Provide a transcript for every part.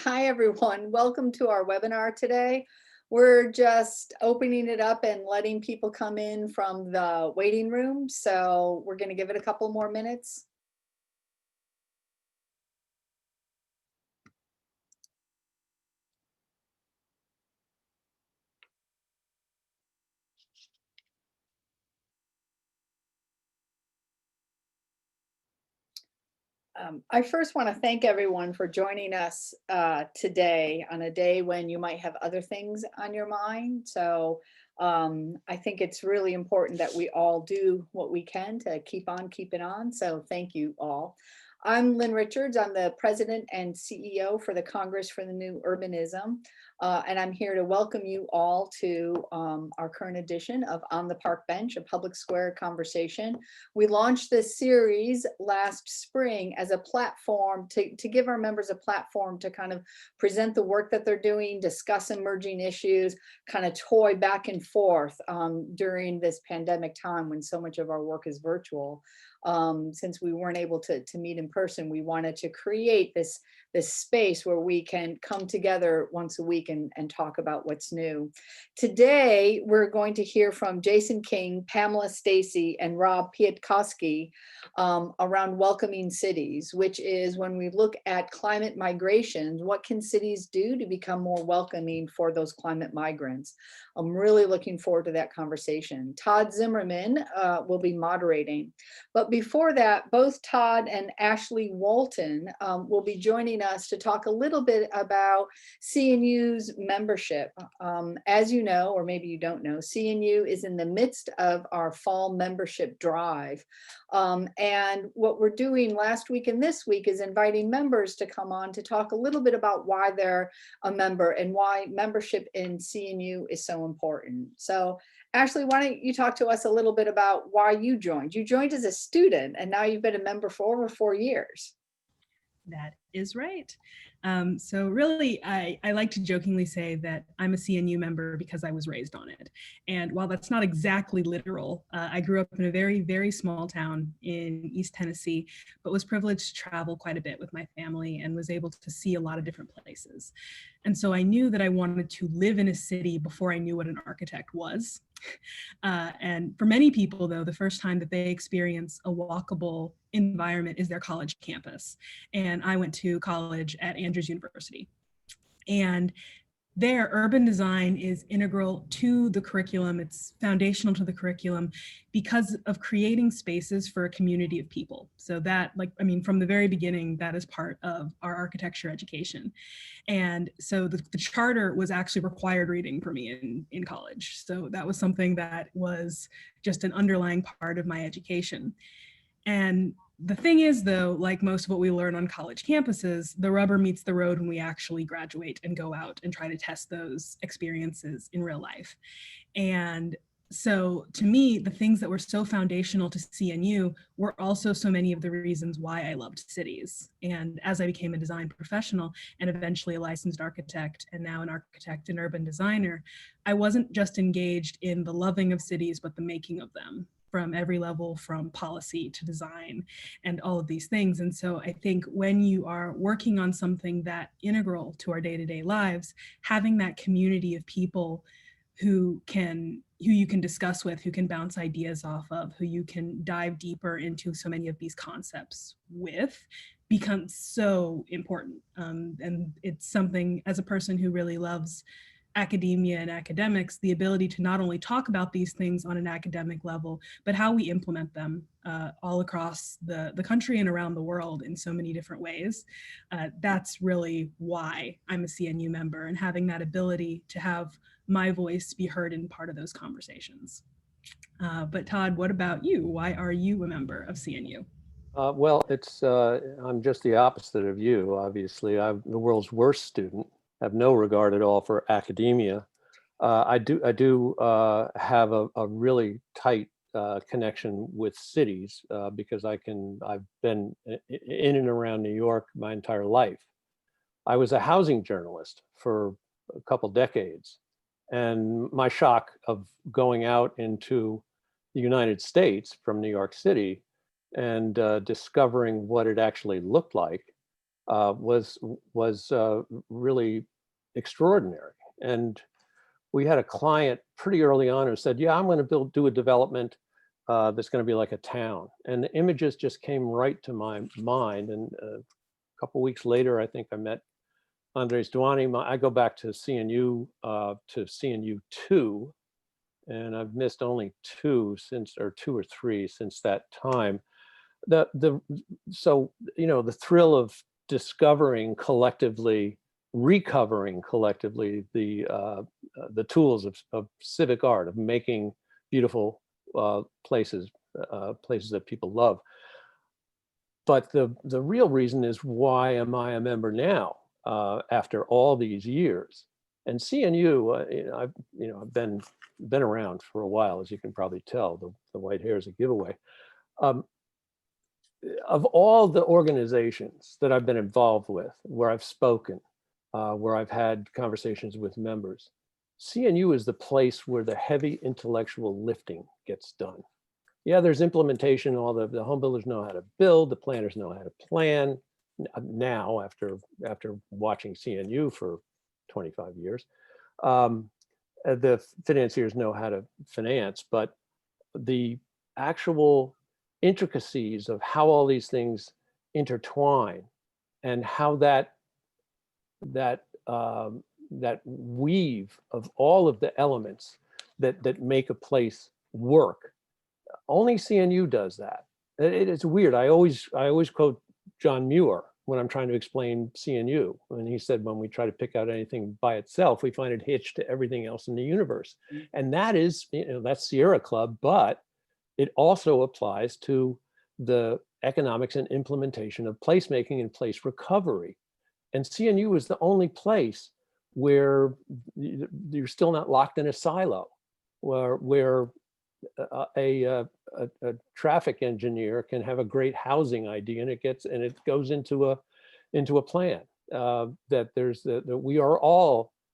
Hi, everyone. Welcome to our webinar today. We're just opening it up and letting people come in from the waiting room. So we're going to give it a couple more minutes. I first want to thank everyone for joining us today on a day when you might have other things on your mind. So I think it's really important that we all do what we can to keep on keeping on. So thank you all. I'm Lynn Richards. I'm the president and CEO for the Congress for the New Urbanism. And I'm here to welcome you all to our current edition of On the Park Bench, a public square conversation. We launched this series last spring as a platform to give our members a platform to kind of present the work that they're doing, discuss emerging issues, kind of toy back and forth during this pandemic time when so much of our work is virtual. Since we weren't able to meet in person, we wanted to create this space where we can come together once a week and talk about what's new. Today, we're going to hear from Jason King, Pamela Stacy, and Rob Piatkowski around welcoming cities, which is when we look at climate migrations, what can cities do to become more welcoming for those climate migrants? I'm really looking forward to that conversation. Todd Zimmerman will be moderating. But before that, both Todd and Ashley Walton will be joining us to talk a little bit about CNU's membership. As you know, or maybe you don't know, CNU is in the midst of our fall membership drive. And what we're doing last week and this week is inviting members to come on to talk a little bit about why they're a member and why membership in CNU is so important. So Ashley, why don't you talk to us a little bit about why you joined? You joined as a student and now you've been a member for over 4 years. That is right. So really, I like to jokingly say that I'm a CNU member because I was raised on it. And while that's not exactly literal, I grew up in a very, very small town in East Tennessee, but was privileged to travel quite a bit with my family and was able to see a lot of different places. And so I knew that I wanted to live in a city before I knew what an architect was. And for many people, though, the first time that they experience a walkable environment is their college campus. And I went to college at Andrews University. And there, urban design is integral to the curriculum. It's foundational to the curriculum because of creating spaces for a community of people. So that, from the very beginning, that is part of our architecture education. And so the charter was actually required reading for me in college. So that was something that was just an underlying part of my education. And the thing is, though, like most of what we learn on college campuses, the rubber meets the road when we actually graduate and go out and try to test those experiences in real life. And so to me, the things that were so foundational to CNU were also so many of the reasons why I loved cities. And as I became a design professional and eventually a licensed architect and now an architect and urban designer, I wasn't just engaged in the loving of cities, but the making of them, from every level, from policy to design and all of these things. And so I think when you are working on something that integral to our day-to-day lives, having that community of people who you can discuss with, who can bounce ideas off of, who you can dive deeper into so many of these concepts with, becomes so important. And it's something, as a person who really loves academia and academics, the ability to not only talk about these things on an academic level, but how we implement them all across the country and around the world in so many different ways. That's really why I'm a CNU member, and having that ability to have my voice be heard in part of those conversations. But Todd, what about you? Why are you a member of CNU? Well, I'm just the opposite of you, obviously. I'm the world's worst student, have no regard at all for academia. I do have a really tight connection with cities because I've been in and around New York my entire life. I was a housing journalist for a couple decades, and my shock of going out into the United States from New York City and discovering what it actually looked like was really extraordinary. And we had a client pretty early on who said, yeah, I'm going to do a development that's going to be like a town. And the images just came right to my mind. And a couple weeks later, I think I met Andres Duani. I go back to CNU 2, and I've missed only 2 or 3 since that time. So, the thrill of discovering collectively, recovering collectively the tools of civic art, of making beautiful places that people love. But the real reason is, why am I a member now after all these years? And CNU, I've been around for a while, as you can probably tell. The white hair is a giveaway. Of all the organizations that I've been involved with, where I've spoken, where I've had conversations with members, CNU is the place where the heavy intellectual lifting gets done. Yeah, there's implementation. All the home builders know how to build, the planners know how to plan. Now, after watching CNU for 25 years, the financiers know how to finance, but the actual intricacies of how all these things intertwine, and how that weave of all of the elements that make a place work, only CNU does that. It's weird. I always quote John Muir when I'm trying to explain CNU, and he said, when we try to pick out anything by itself, we find it hitched to everything else in the universe. And that is, that's Sierra Club, but it also applies to the economics and implementation of placemaking and place recovery. And CNU is the only place where you're still not locked in a silo, where a traffic engineer can have a great housing idea, and it goes into a plan.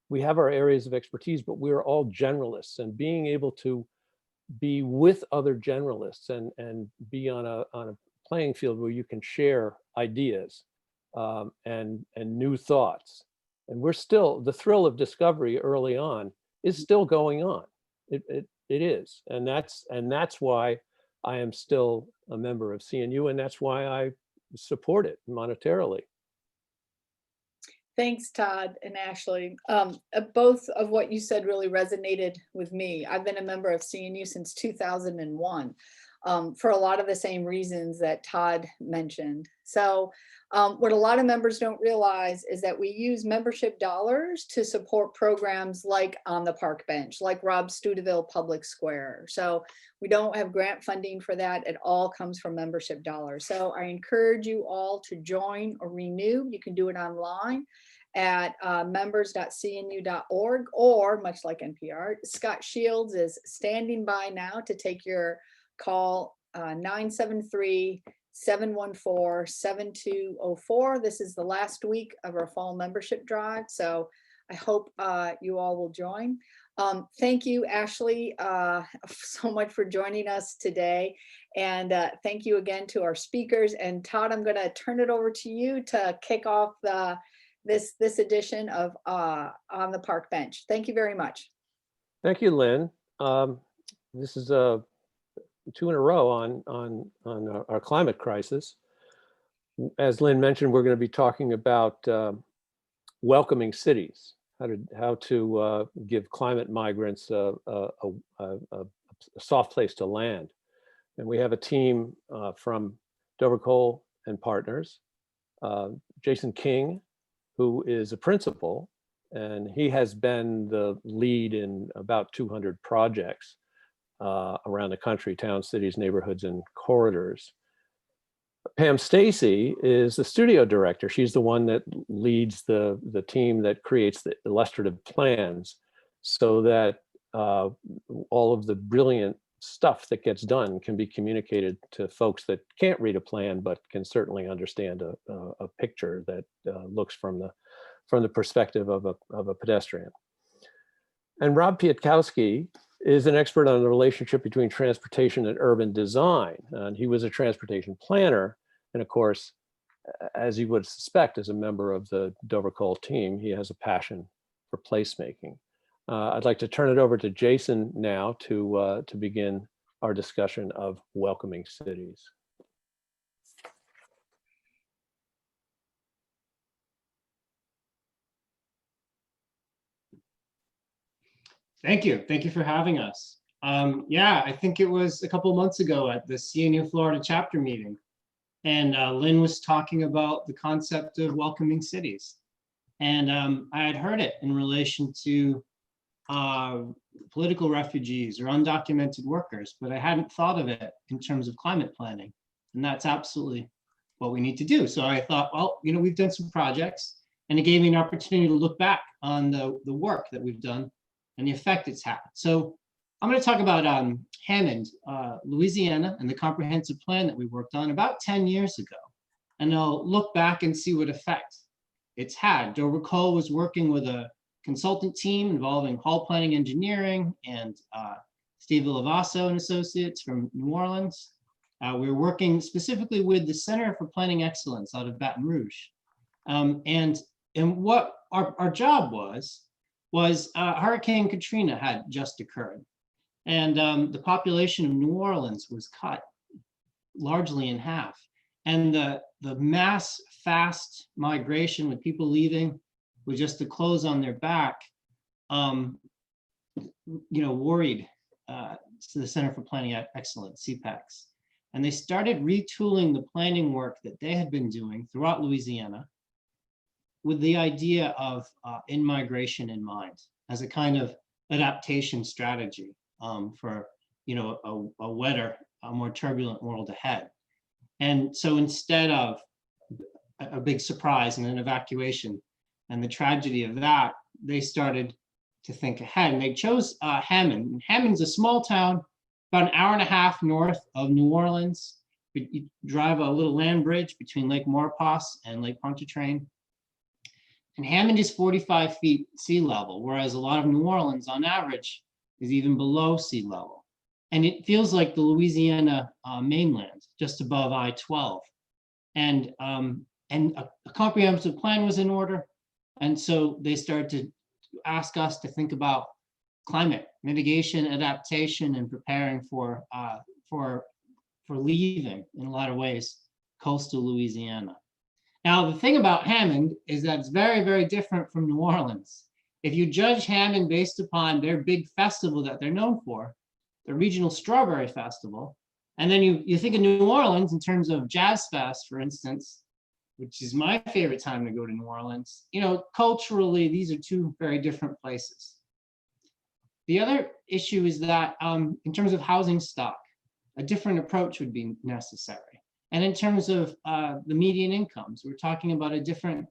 We have our areas of expertise, but we are all generalists, and being able to be with other generalists and be on a playing field where you can share ideas and new thoughts. And we're still, the thrill of discovery early on is still going on. It is, and that's why I am still a member of CNU, and that's why I support it monetarily. Thanks, Todd and Ashley. Both of what you said really resonated with me. I've been a member of CNU since 2001 for a lot of the same reasons that Todd mentioned. So what a lot of members don't realize is that we use membership dollars to support programs like On the Park Bench, like Rob Studeville Public Square. So we don't have grant funding for that. It all comes from membership dollars. So I encourage you all to join or renew. You can do it online at members.cnu.org, or much like NPR, Scott Shields is standing by now to take your call, 973-714-7204. This is the last week of our fall membership drive, so I hope you all will join. Thank you, Ashley, so much for joining us today. And thank you again to our speakers. And Todd, I'm going to turn it over to you to kick off this edition of On the Park Bench. Thank you very much. Thank you, Lynn. This is 2 in a row on our climate crisis. As Lynn mentioned, we're going to be talking about welcoming cities, how to give climate migrants a soft place to land. And we have a team from Dover Kohl and Partners, Jason King, who is a principal, and he has been the lead in about 200 projects around the country, towns, cities, neighborhoods, and corridors. Pam Stacy is the studio director. She's the one that leads the team that creates the illustrative plans, so that all of the brilliant stuff that gets done can be communicated to folks that can't read a plan, but can certainly understand a picture that looks from the perspective of a pedestrian. And Rob Piatkowski is an expert on the relationship between transportation and urban design. And he was a transportation planner. And of course, as you would suspect, as a member of the Dover Kohl team, he has a passion for placemaking. I'd like to turn it over to Jason now to begin our discussion of welcoming cities. Thank you. Thank you for having us. Yeah, I think it was a couple months ago at the CNU Florida chapter meeting. And Lynn was talking about the concept of welcoming cities. And I had heard it in relation to political refugees or undocumented workers, but I hadn't thought of it in terms of climate planning. And that's absolutely what we need to do. So I thought, well, you know, we've done some projects, and it gave me an opportunity to look back on the work that we've done and the effect it's had. So I'm going to talk about Hammond, Louisiana, and the comprehensive plan that we worked on about 10 years ago. And I'll look back and see what effect it's had. Dover Kohl was working with a consultant team involving hall planning engineering and Steve Villavasso and Associates from New Orleans. We were working specifically with the Center for Planning Excellence out of Baton Rouge. And what our job was Hurricane Katrina had just occurred. And the population of New Orleans was cut largely in half. And the mass fast migration with people leaving with just the clothes on their back, worried to the Center for Planning Excellence, CPEX. And they started retooling the planning work that they had been doing throughout Louisiana with the idea of in-migration in mind as a kind of adaptation strategy for a wetter, a more turbulent world ahead. And so instead of a big surprise and an evacuation and the tragedy of that, they started to think ahead, and they chose Hammond. Hammond's a small town about an hour and a half north of New Orleans. You drive a little land bridge between Lake Maurepas and Lake Pontchartrain. And Hammond is 45 feet sea level, whereas a lot of New Orleans on average is even below sea level. And it feels like the Louisiana mainland, just above I-12. And a comprehensive plan was in order. And so they started to ask us to think about climate mitigation, adaptation, and preparing for leaving, in a lot of ways, coastal Louisiana. Now, the thing about Hammond is that it's very, very different from New Orleans. If you judge Hammond based upon their big festival that they're known for, the Regional Strawberry Festival, and then you think of New Orleans in terms of Jazz Fest, for instance, which is my favorite time to go to New Orleans, culturally, these are two very different places. The other issue is that in terms of housing stock, a different approach would be necessary. And in terms of the median incomes, we're talking about a different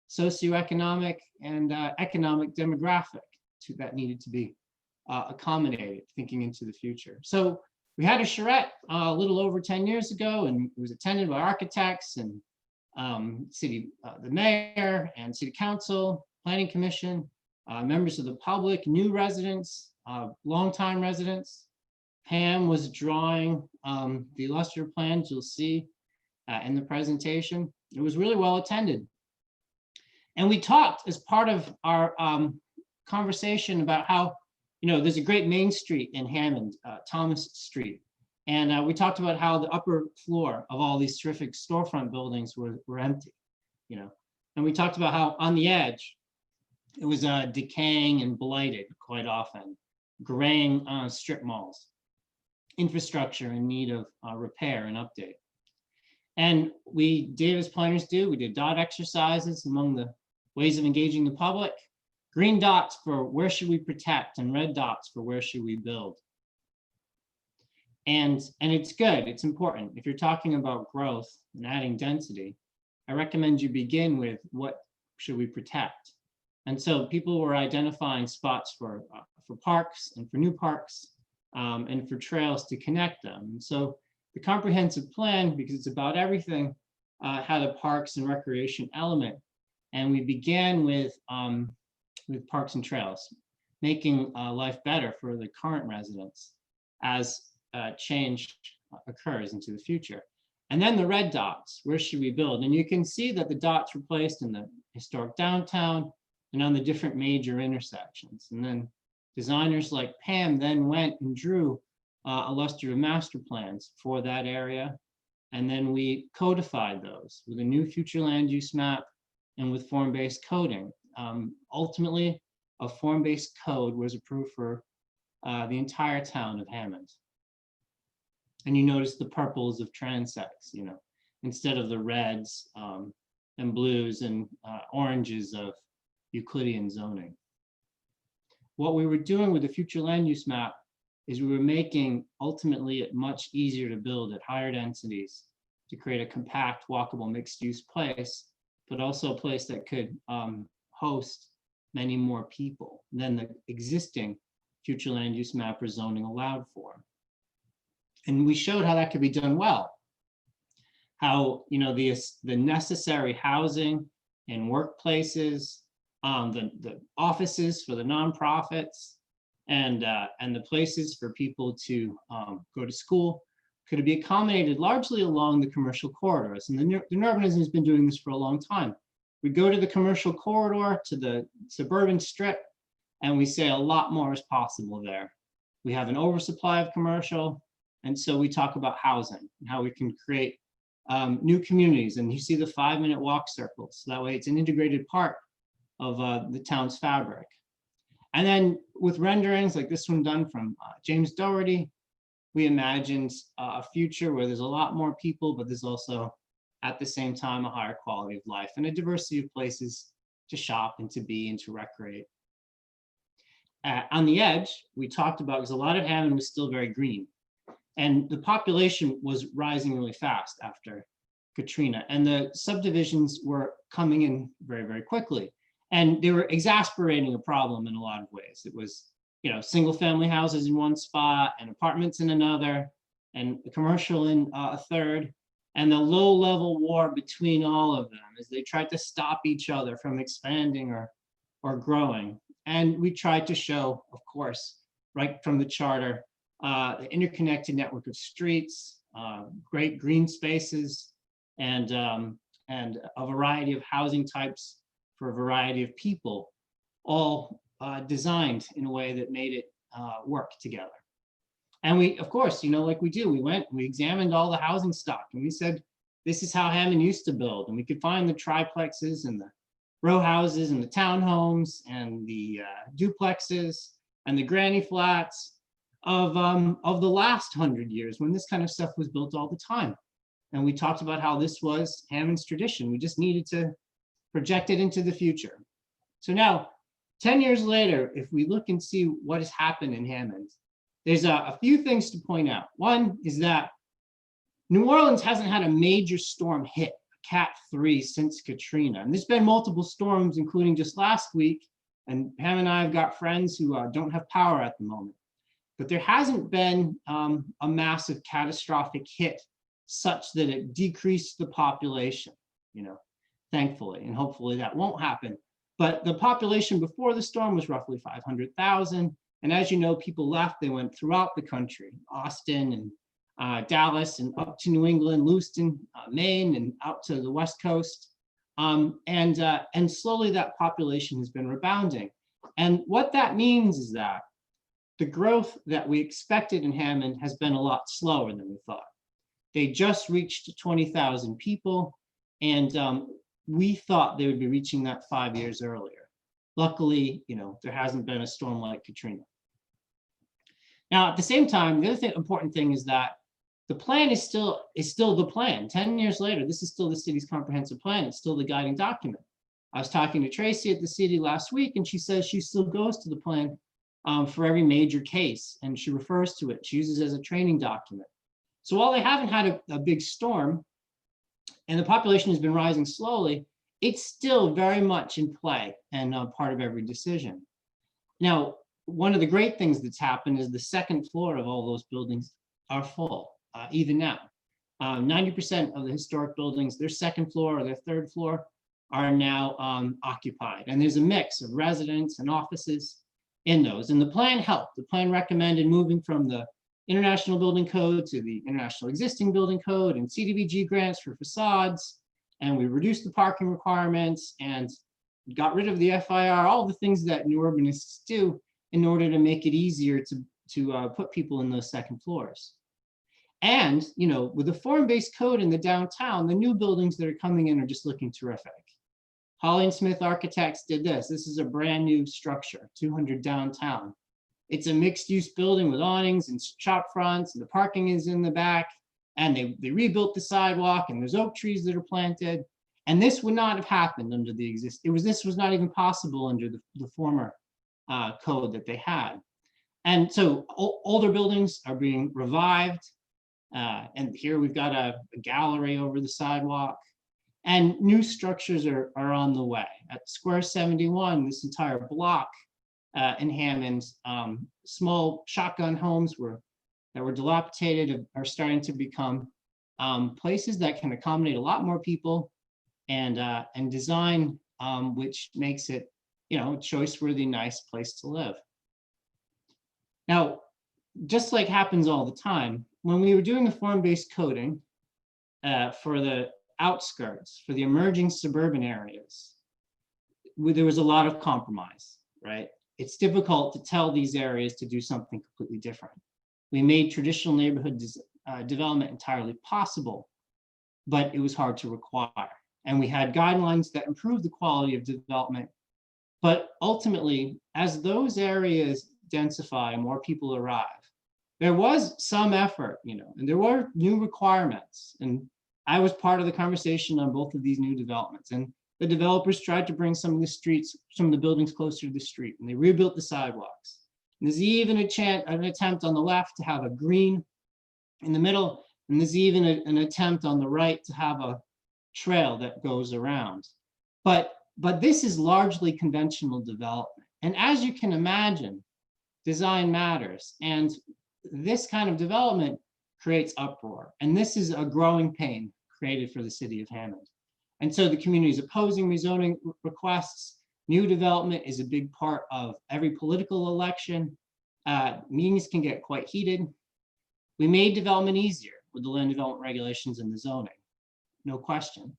socioeconomic and economic demographic that needed to be accommodated thinking into the future. So we had a charrette a little over 10 years ago, and it was attended by architects and the mayor and city council, planning commission, members of the public, new residents, longtime residents. Pam was drawing the illustrative plans you'll see in the presentation. It was really well attended. And we talked as part of our conversation about how, there's a great main street in Hammond, Thomas Street. And we talked about how the upper floor of all these terrific storefront buildings were empty, And we talked about how on the edge, it was decaying and blighted quite often, graying strip malls, infrastructure in need of repair and update. And we did as planners do, we did dot exercises among the ways of engaging the public, green dots for where should we protect and red dots for where should we build. And it's good, it's important. If you're talking about growth and adding density, I recommend you begin with what should we protect. And so people were identifying spots for parks and for new parks and for trails to connect them. And so the comprehensive plan, because it's about everything, had a parks and recreation element. And we began with parks and trails, making life better for the current residents as change occurs into the future. And then the red dots, where should we build? And you can see that the dots were placed in the historic downtown and on the different major intersections. And then designers like Pam then went and drew illustrative master plans for that area. And then we codified those with a new future land use map and with form-based coding. Ultimately, a form-based code was approved for the entire town of Hammond. And you notice the purples of transects, you know, instead of the reds and blues and oranges of Euclidean zoning. What we were doing with the future land use map is we were making ultimately it much easier to build at higher densities to create a compact, walkable, mixed-use place, but also a place that could host many more people than the existing future land use map or zoning allowed for. And we showed how that could be done well. How, you know, the necessary housing and workplaces, the offices for the nonprofits, and the places for people to go to school could be accommodated largely along the commercial corridors. And the urbanism has been doing this for a long time. We go to the commercial corridor, to the suburban strip, and we say a lot more is possible there. We have an oversupply of commercial, and so we talk about housing and how we can create new communities. And you see the 5-minute walk circles. So that way it's an integrated part of the town's fabric. And then with renderings like this one done from James Doherty, we imagined a future where there's a lot more people, but there's also at the same time a higher quality of life and a diversity of places to shop and to be and to recreate. On the edge, we talked about, because a lot of Hammond was still very green, and the population was rising really fast after Katrina, and the subdivisions were coming in very, very quickly. And they were exasperating a problem in a lot of ways. It was, you know, single family houses in one spot and apartments in another and commercial in a third, and the low level war between all of them as they tried to stop each other from expanding or growing. And we tried to show, of course, right from the charter, the interconnected network of streets, great green spaces, and a variety of housing types for a variety of people, all designed in a way that made it work together. And we, of course, you know, like we do, we examined all the housing stock and we said, this is how Hammond used to build. And we could find the triplexes and the row houses and the townhomes and the duplexes and the granny flats of the last 100 years when this kind of stuff was built all the time. And we talked about how this was Hammond's tradition. We just needed to project it into the future. So now, 10 years later, if we look and see what has happened in Hammond, there's a few things to point out. One is that New Orleans hasn't had a major storm hit, Cat 3, since Katrina. And there's been multiple storms, including just last week. And Pam and I have got friends who don't have power at the moment. But there hasn't been a massive catastrophic hit such that it decreased the population, you know, thankfully, and hopefully that won't happen. But the population before the storm was roughly 500,000. And as you know, people left, they went throughout the country, Austin and Dallas and up to New England, Lewiston, Maine, and out to the West Coast. And slowly that population has been rebounding. And what that means is that the growth that we expected in Hammond has been a lot slower than we thought. They just reached 20,000 people, and we thought they would be reaching that 5 years earlier. Luckily, you know, there hasn't been a storm like Katrina. Now, at the same time, the other important thing is that the plan is still the plan. 10 years later, this is still the city's comprehensive plan. It's still the guiding document. I was talking to Tracy at the city last week, and she says she still goes to the plan for every major case, and she refers to it. She uses it as a training document. So while they haven't had a big storm, and the population has been rising slowly, it's still very much in play and part of every decision. Now, one of the great things that's happened is the second floor of all those buildings are full, even now. 90% of the historic buildings, their second floor or their third floor are now occupied. And there's a mix of residents and offices in those. And the plan helped. The plan recommended moving from the International Building Code to the International Existing Building Code and CDBG grants for facades. And we reduced the parking requirements and got rid of the FIR, all the things that new urbanists do in order to make it easier to put people in those second floors. And, you know, with the form-based code in the downtown, the new buildings that are coming in are just looking terrific. Holly and Smith Architects did this. This is a brand new structure, 200 downtown. It's a mixed-use building with awnings and shop fronts, and the parking is in the back. And they rebuilt the sidewalk, and there's oak trees that are planted. And this would not have happened under the this was not even possible under the former code that they had. And so older buildings are being revived. And here we've got a gallery over the sidewalk. And new structures are on the way. At Square 71, this entire block in Hammond, small shotgun homes that were dilapidated are starting to become places that can accommodate a lot more people and design which makes it, you know, a choice-worthy, nice place to live. Now, just like happens all the time, when we were doing the form-based coding for the outskirts, for the emerging suburban areas, there was a lot of compromise, right? It's difficult to tell these areas to do something completely different. We made traditional neighborhood development entirely possible, but it was hard to require. And we had guidelines that improved the quality of development. But ultimately, as those areas densify and more people arrive, there was some effort, you know, and there were new requirements. And I was part of the conversation on both of these new developments. And the developers tried to bring some of the buildings closer to the street, and they rebuilt the sidewalks. And there's even an attempt on the left to have a green in the middle, and there's even an attempt on the right to have a trail that goes around. But this is largely conventional development. And as you can imagine, design matters. And this kind of development creates uproar. And this is a growing pain created for the city of Hammond. And so the community is opposing rezoning requests. New development is a big part of every political election. Meetings can get quite heated. We made development easier with the land development regulations and the zoning, no question.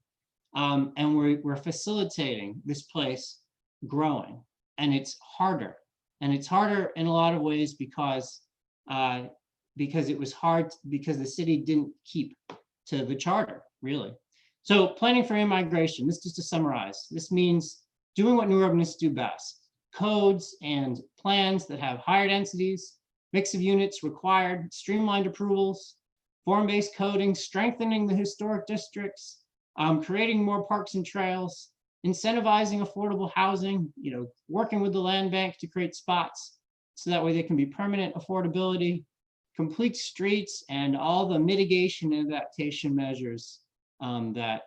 And we're facilitating this place growing, and it's harder. And it's harder in a lot of ways because it was hard because the city didn't keep to the charter, really. So planning for immigration, this just to summarize, this means doing what new urbanists do best: codes and plans that have higher densities, mix of units required, streamlined approvals, form-based coding, strengthening the historic districts, creating more parks and trails, incentivizing affordable housing, you know, working with the land bank to create spots so that way they can be permanent affordability, complete streets, and all the mitigation and adaptation measures that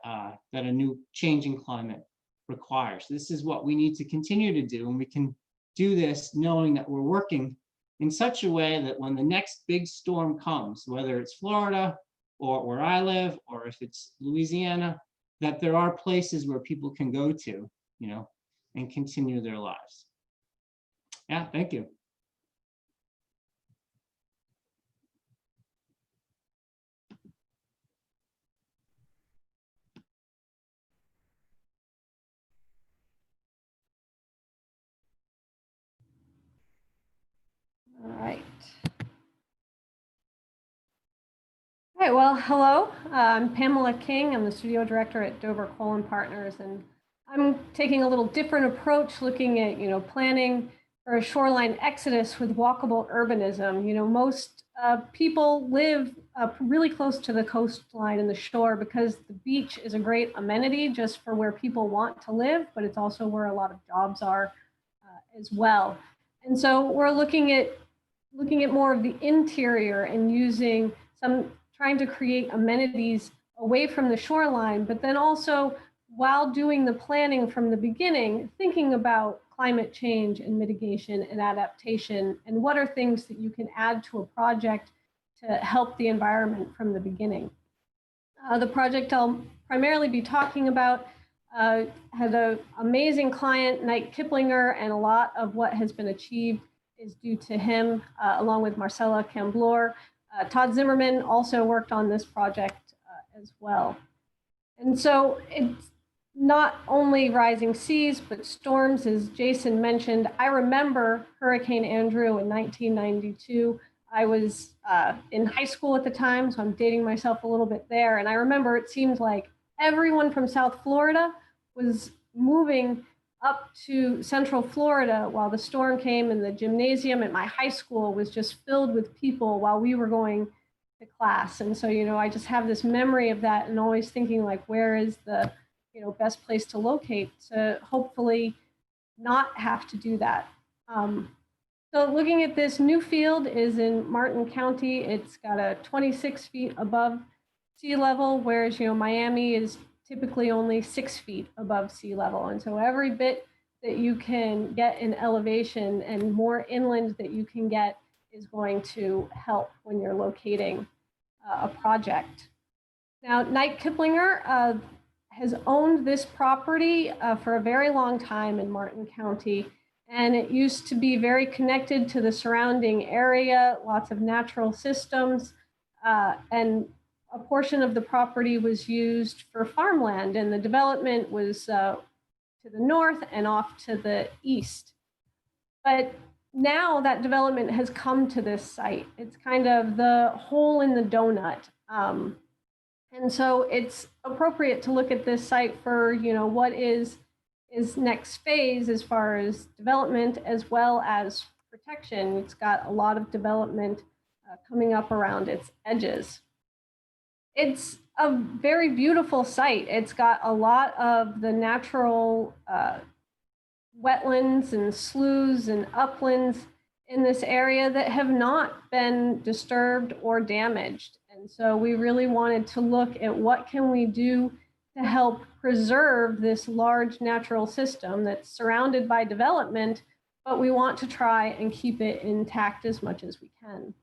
a new changing climate requires. This is what we need to continue to do, and we can do this knowing that we're working in such a way that when the next big storm comes, whether it's Florida or where I live, or if it's Louisiana, that there are places where people can go to, you know, and continue their lives. Yeah, thank you. All right. All right, well, hello. I'm Pamela King. I'm the studio director at Dover Kohl Partners, and I'm taking a little different approach, looking at, you know, planning for a shoreline exodus with walkable urbanism. You know, most people live really close to the coastline and the shore because the beach is a great amenity just for where people want to live, but it's also where a lot of jobs are as well. And so we're looking at more of the interior and using trying to create amenities away from the shoreline, but then also while doing the planning from the beginning, thinking about climate change and mitigation and adaptation, and what are things that you can add to a project to help the environment from the beginning. The project I'll primarily be talking about had an amazing client, Knight Kiplinger, and a lot of what has been achieved is due to him, along with Marcella Camblor. Todd Zimmerman also worked on this project as well. And so it's not only rising seas, but storms, as Jason mentioned. I remember Hurricane Andrew in 1992. I was in high school at the time, so I'm dating myself a little bit there. And I remember it seemed like everyone from South Florida was moving up to Central Florida while the storm came, and the gymnasium at my high school was just filled with people while we were going to class. And so, I just have this memory of that and always thinking like, where is the, best place to locate to hopefully not have to do that. So looking at this new field is in Martin County. It's got a 26 feet above sea level, whereas, Miami is typically only 6 feet above sea level. And so every bit that you can get in elevation and more inland that you can get is going to help when you're locating a project. Now, Knight Kiplinger has owned this property for a very long time in Martin County, and it used to be very connected to the surrounding area, lots of natural systems, and a portion of the property was used for farmland, and the development was to the north and off to the east. But now that development has come to this site. It's kind of the hole in the donut. And so it's appropriate to look at this site for, what is next phase as far as development as well as protection. It's got a lot of development coming up around its edges. It's a very beautiful site. It's got a lot of the natural wetlands and sloughs and uplands in this area that have not been disturbed or damaged. And so we really wanted to look at what can we do to help preserve this large natural system that's surrounded by development, but we want to try and keep it intact as much as we can.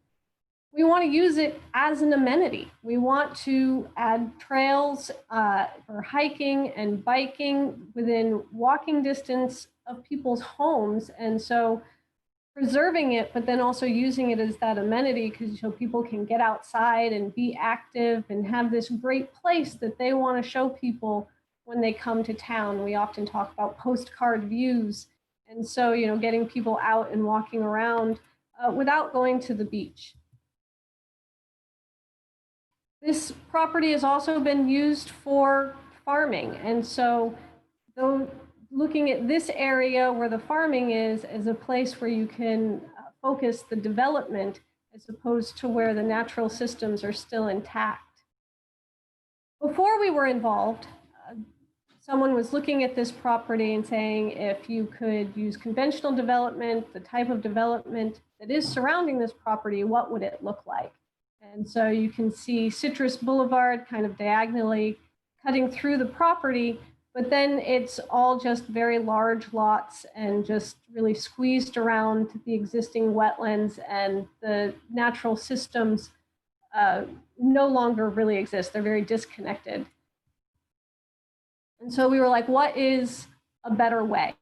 We want to use it as an amenity. We want to add trails for hiking and biking within walking distance of people's homes. And so preserving it, but then also using it as that amenity because people can get outside and be active and have this great place that they want to show people when they come to town. We often talk about postcard views. And so, getting people out and walking around without going to the beach. This property has also been used for farming. And so though looking at this area where the farming is as a place where you can focus the development as opposed to where the natural systems are still intact. Before we were involved, someone was looking at this property and saying, if you could use conventional development, the type of development that is surrounding this property, what would it look like? And so you can see Citrus Boulevard kind of diagonally cutting through the property, but then it's all just very large lots and just really squeezed around the existing wetlands, and the natural systems no longer really exist. They're very disconnected. And so we were like, what is a better way?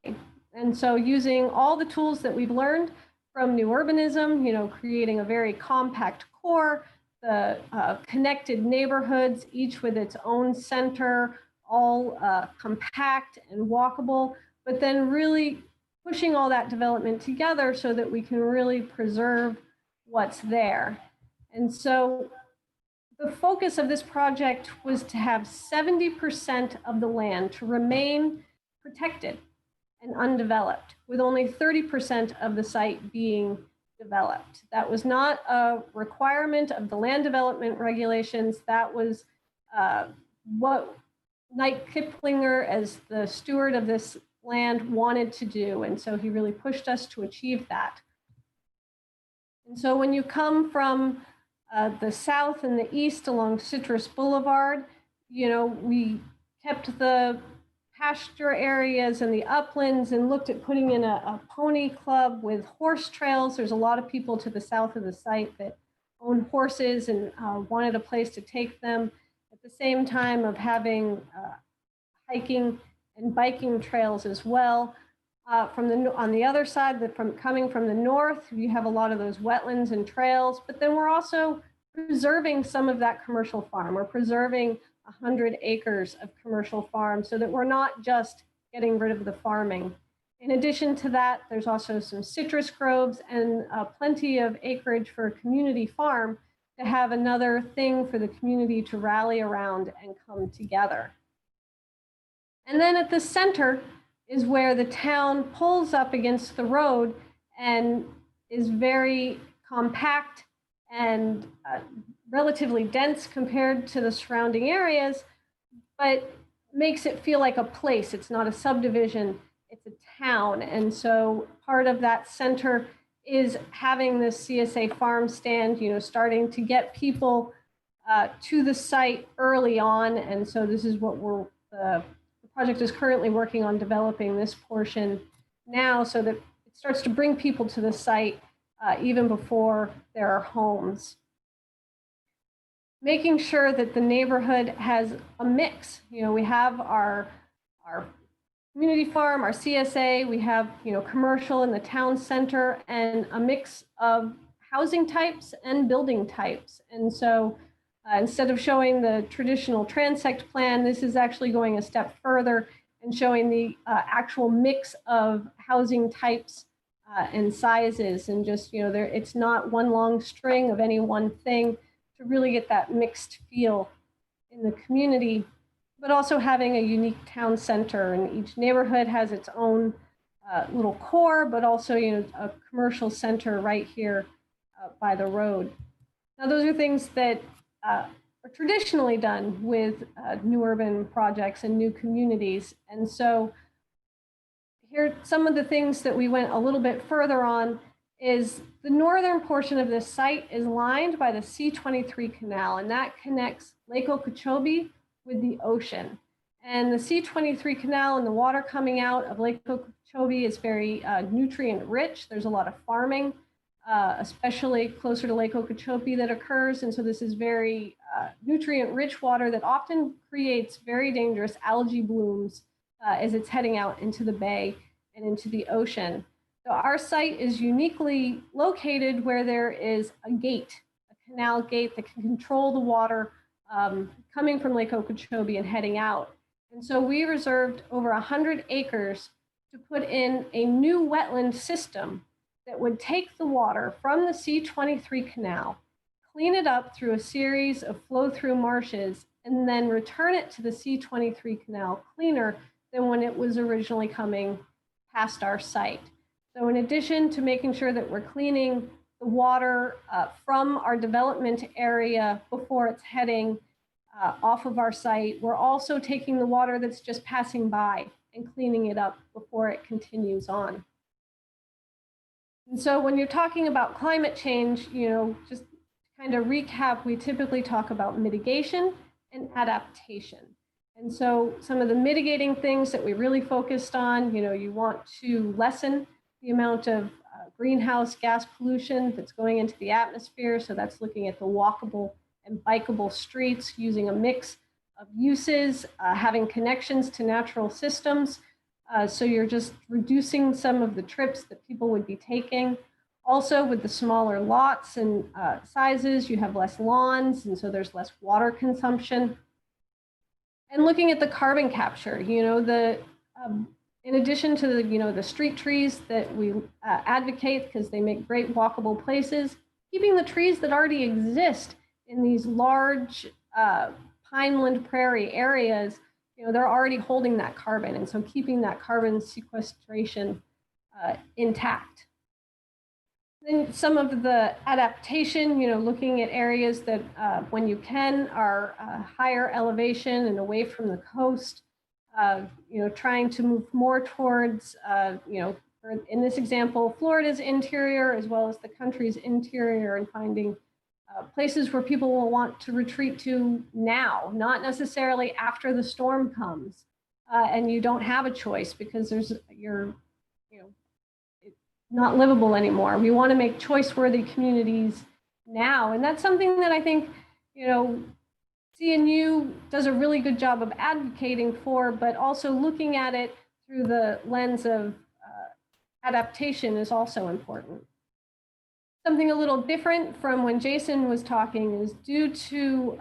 And so using all the tools that we've learned from new urbanism, creating a very compact core, the connected neighborhoods, each with its own center, all compact and walkable, but then really pushing all that development together so that we can really preserve what's there. And so the focus of this project was to have 70% of the land to remain protected and undeveloped, with only 30% of the site being developed. That was not a requirement of the land development regulations. That was what Knight Kiplinger, as the steward of this land, wanted to do. And so he really pushed us to achieve that. And so when you come from the south and the east along Citrus Boulevard, we kept the pasture areas and the uplands and looked at putting in a pony club with horse trails. There's a lot of people to the south of the site that own horses and wanted a place to take them, at the same time of having hiking and biking trails as well. On the other side, coming from the north, you have a lot of those wetlands and trails, but then we're also preserving some of that commercial farm. We're preserving 100 acres of commercial farm so that we're not just getting rid of the farming. In addition to that, there's also some citrus groves and plenty of acreage for a community farm to have another thing for the community to rally around and come together. And then at the center is where the town pulls up against the road and is very compact and relatively dense compared to the surrounding areas, but makes it feel like a place. It's not a subdivision, it's a town. And so part of that center is having this CSA farm stand, starting to get people to the site early on. And so this is what the project is currently working on, developing this portion now so that it starts to bring people to the site even before there are homes. Making sure that the neighborhood has a mix. We have our community farm, our CSA, we have commercial in the town center, and a mix of housing types and building types. And so instead of showing the traditional transect plan, this is actually going a step further and showing the actual mix of housing types and sizes, and just it's not one long string of any one thing, to really get that mixed feel in the community, but also having a unique town center. And each neighborhood has its own little core, but also a commercial center right here by the road. Now, those are things that are traditionally done with new urban projects and new communities. And so here are some of the things that we went a little bit further on. Is the northern portion of this site is lined by the C23 canal, and that connects Lake Okeechobee with the ocean. And the C23 canal and the water coming out of Lake Okeechobee is very nutrient rich. There's a lot of farming, especially closer to Lake Okeechobee, that occurs. And so this is very nutrient rich water that often creates very dangerous algae blooms as it's heading out into the bay and into the ocean. So our site is uniquely located where there is a gate, a canal gate that can control the water coming from Lake Okeechobee and heading out. And so we reserved over 100 acres to put in a new wetland system that would take the water from the C23 canal, clean it up through a series of flow-through marshes, and then return it to the C23 canal cleaner than when it was originally coming past our site. So in addition to making sure that we're cleaning the water from our development area before it's heading off of our site, we're also taking the water that's just passing by and cleaning it up before it continues on. And so when you're talking about climate change, just kind of recap, we typically talk about mitigation and adaptation. And so some of the mitigating things that we really focused on, you want to lessen the amount of greenhouse gas pollution that's going into the atmosphere. So that's looking at the walkable and bikeable streets, using a mix of uses, having connections to natural systems. So you're just reducing some of the trips that people would be taking. Also, with the smaller lots and sizes, you have less lawns, and so there's less water consumption. And looking at the carbon capture, in addition to the street trees that we advocate because they make great walkable places, keeping the trees that already exist in these large pineland prairie areas, they're already holding that carbon, and so keeping that carbon sequestration intact. Then some of the adaptation, looking at areas that when you can are higher elevation and away from the coast, trying to move more towards, in this example, Florida's interior as well as the country's interior, and finding places where people will want to retreat to now, not necessarily after the storm comes and you don't have a choice because you're not livable anymore. We want to make choice-worthy communities now, and that's something that I think CNU does a really good job of advocating for, but also looking at it through the lens of adaptation is also important. Something a little different from when Jason was talking is due to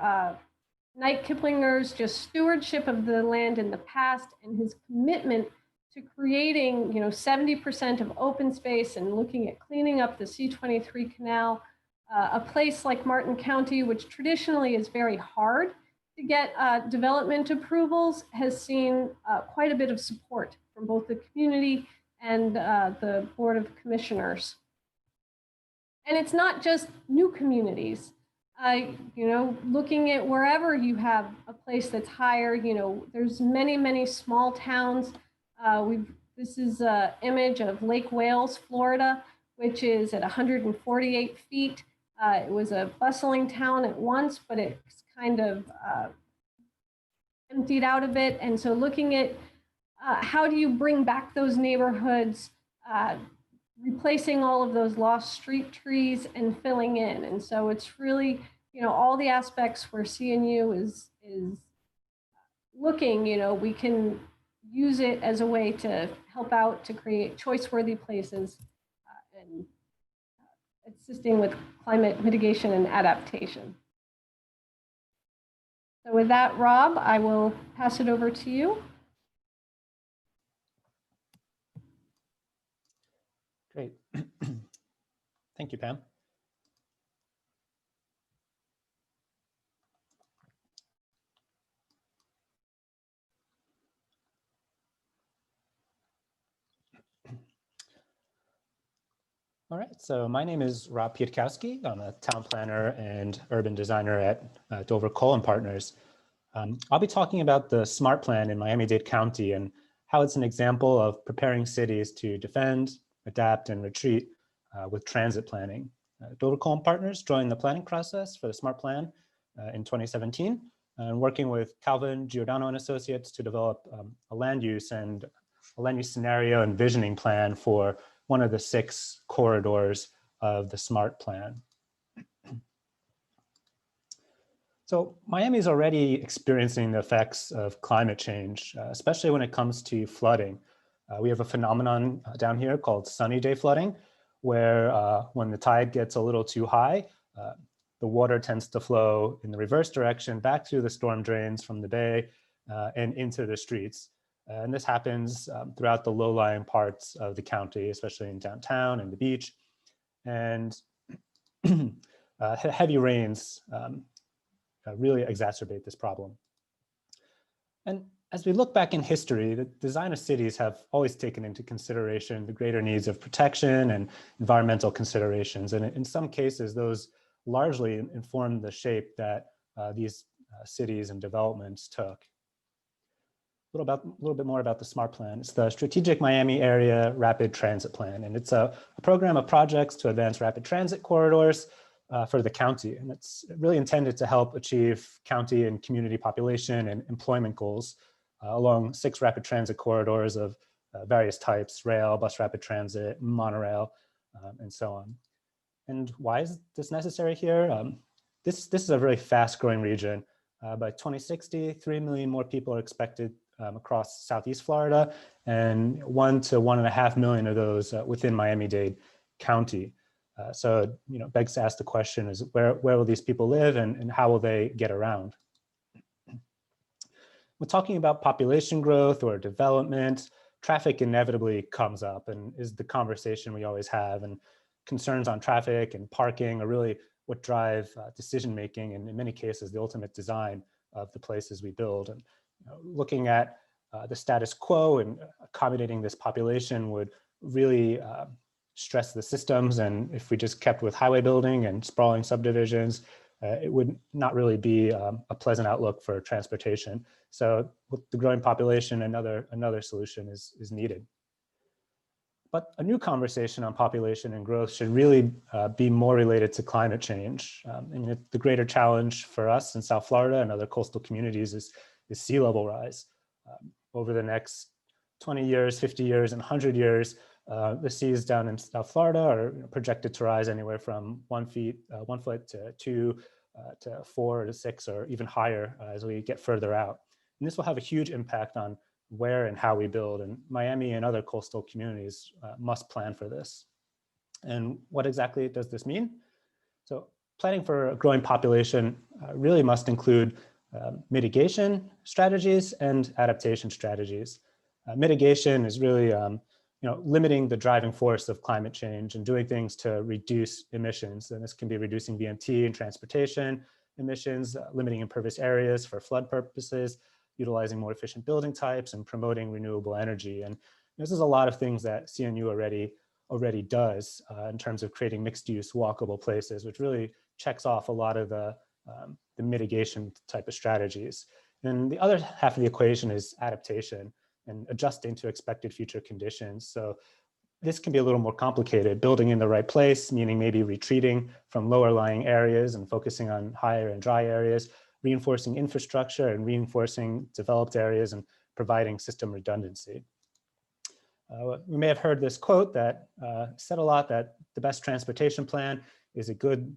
Knight Kiplinger's just stewardship of the land in the past and his commitment to creating, 70% of open space and looking at cleaning up the C-23 canal, a place like Martin County, which traditionally is very hard to get development approvals, has seen quite a bit of support from both the community and the Board of Commissioners. And it's not just new communities. Looking at wherever you have a place that's higher, there's many, many small towns. This is an image of Lake Wales, Florida, which is at 148 feet. It was a bustling town at once, but it's kind of emptied out a bit. And so looking at how do you bring back those neighborhoods, replacing all of those lost street trees and filling in. And so it's really, all the aspects where CNU is looking, we can use it as a way to help out to create choice-worthy places and assisting with climate mitigation and adaptation. So with that, Rob, I will pass it over to you. Great. Thank you, Pam. All right, so my name is Rob Piatkowski. I'm a town planner and urban designer at Dover Kohl Partners. I'll be talking about the SMART plan in Miami-Dade County and how it's an example of preparing cities to defend, adapt, and retreat with transit planning. Dover Kohl Partners joined the planning process for the SMART plan in 2017 and working with Calvin, Giordano and Associates to develop a land use scenario and visioning plan for one of the 6 corridors of the SMART plan. So Miami is already experiencing the effects of climate change, especially when it comes to flooding. We have a phenomenon down here called sunny day flooding, where when the tide gets a little too high, the water tends to flow in the reverse direction back through the storm drains from the bay and into the streets. And this happens throughout the low-lying parts of the county, especially in downtown and the beach. And heavy rains really exacerbate this problem. And as we look back in history, the design of cities have always taken into consideration the greater needs of protection and environmental considerations. And in some cases, those largely informed the shape that these cities and developments took. A little bit more about the SMART plan. It's the Strategic Miami Area Rapid Transit Plan, and it's a program of projects to advance rapid transit corridors for the county. And it's really intended to help achieve county and community population and employment goals along 6 rapid transit corridors of various types: rail, bus rapid transit, monorail, and so on. And why is this necessary here? This is a very fast growing region. By 2060, 3 million more people are expected across Southeast Florida, and 1 to 1.5 million of those within Miami-Dade County. So, begs to ask the question is where will these people live and how will they get around? When talking about population growth or development, traffic inevitably comes up and is the conversation we always have. And concerns on traffic and parking are really what drive decision-making and in many cases, the ultimate design of the places we build. And looking at the status quo and accommodating this population would really stress the systems. And if we just kept with highway building and sprawling subdivisions, it would not really be a pleasant outlook for transportation. So with the growing population, another solution is needed. But a new conversation on population and growth should really be more related to climate change. And the greater challenge for us in South Florida and other coastal communities is sea level rise. Over the next 20 years, 50 years, and 100 years, the seas down in South Florida are projected to rise anywhere from 1 foot to 2 to 4 to 6 or even higher as we get further out. And this will have a huge impact on where and how we build. And Miami and other coastal communities must plan for this. And what exactly does this mean? So planning for a growing population really must include mitigation strategies and adaptation strategies. Mitigation is really limiting the driving force of climate change and doing things to reduce emissions. And this can be reducing VMT and transportation emissions, limiting impervious areas for flood purposes, utilizing more efficient building types, and promoting renewable energy. And this is a lot of things that CNU already does in terms of creating mixed-use walkable places, which really checks off a lot of the mitigation type of strategies. And the other half of the equation is adaptation and adjusting to expected future conditions. So this can be a little more complicated. Building in the right place, meaning maybe retreating from lower lying areas and focusing on higher and dry areas, reinforcing infrastructure and reinforcing developed areas and providing system redundancy. We may have heard this quote that said a lot, that the best transportation plan is a good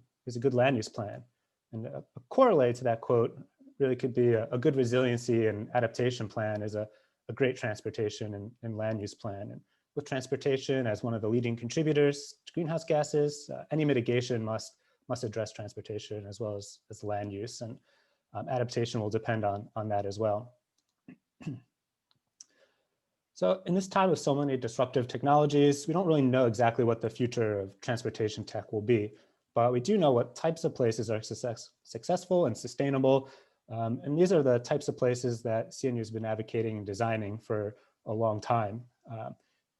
land use plan. And a corollary to that quote really could be a good resiliency and adaptation plan is a great transportation and land use plan. And with transportation as one of the leading contributors to greenhouse gases, any mitigation must address transportation as well as land use, and adaptation will depend on that as well. So in this time with so many disruptive technologies, we don't really know exactly what the future of transportation tech will be, but we do know what types of places are successful and sustainable. And these are the types of places that CNU has been advocating and designing for a long time.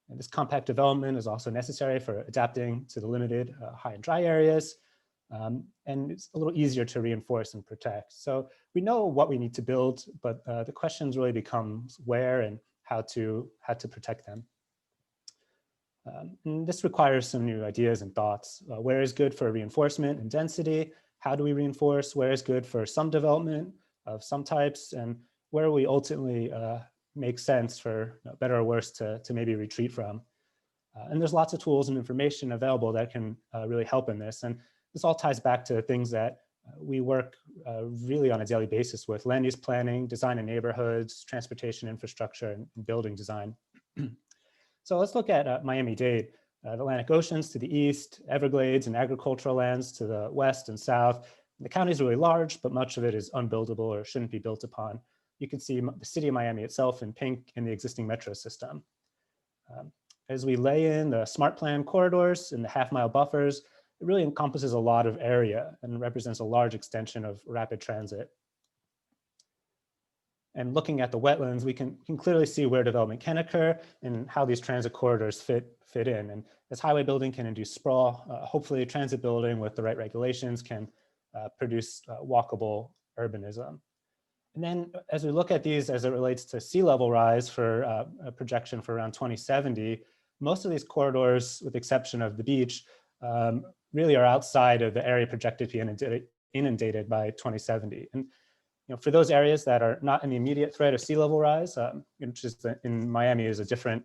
And this compact development is also necessary for adapting to the limited high and dry areas. And it's a little easier to reinforce and protect. So we know what we need to build, but the questions really becomes where and how to protect them. And this requires some new ideas and thoughts. Where is good for reinforcement and density? How do we reinforce? Where is good for some development of some types? And where we ultimately make sense for better or worse to maybe retreat from? And there's lots of tools and information available that can really help in this. And this all ties back to things that we work really on a daily basis with: land use planning, design in neighborhoods, transportation infrastructure, and building design. So let's look at Miami-Dade. The Atlantic Oceans to the east, Everglades and agricultural lands to the west and south. The county is really large, but much of it is unbuildable or shouldn't be built upon. You can see the city of Miami itself in pink in the existing metro system. As we lay in the smart plan corridors and the half-mile buffers, it really encompasses a lot of area and represents a large extension of rapid transit. And looking at the wetlands, we can clearly see where development can occur and how these transit corridors fit in. And as highway building can induce sprawl, hopefully transit building with the right regulations can produce walkable urbanism. And then as we look at these as it relates to sea level rise for a projection for around 2070, most of these corridors, with the exception of the beach, really are outside of the area projected to be inundated by 2070. And for those areas that are not in the immediate threat of sea level rise, which is in Miami is a different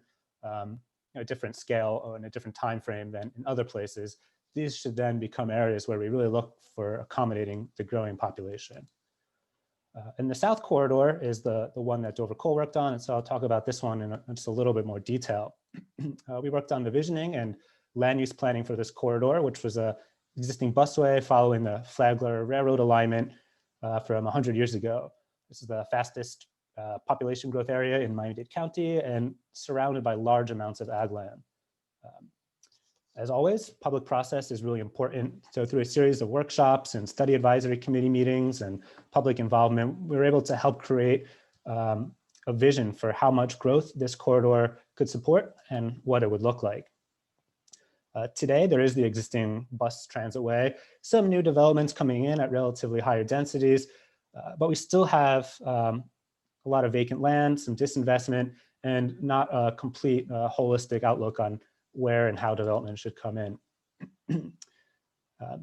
scale and a different time frame than in other places, these should then become areas where we really look for accommodating the growing population. And the South Corridor is the one that Dover Kohl worked on, and so I'll talk about this one in just a little bit more detail. We worked on the visioning and land use planning for this corridor, which was an existing busway following the Flagler Railroad alignment from 100 years ago. This is the fastest population growth area in Miami-Dade County and surrounded by large amounts of ag land. As always, public process is really important. So through a series of workshops and study advisory committee meetings and public involvement, we were able to help create a vision for how much growth this corridor could support and what it would look like. Today, there is the existing bus transitway, some new developments coming in at relatively higher densities, but we still have a lot of vacant land, some disinvestment, and not a complete holistic outlook on where and how development should come in.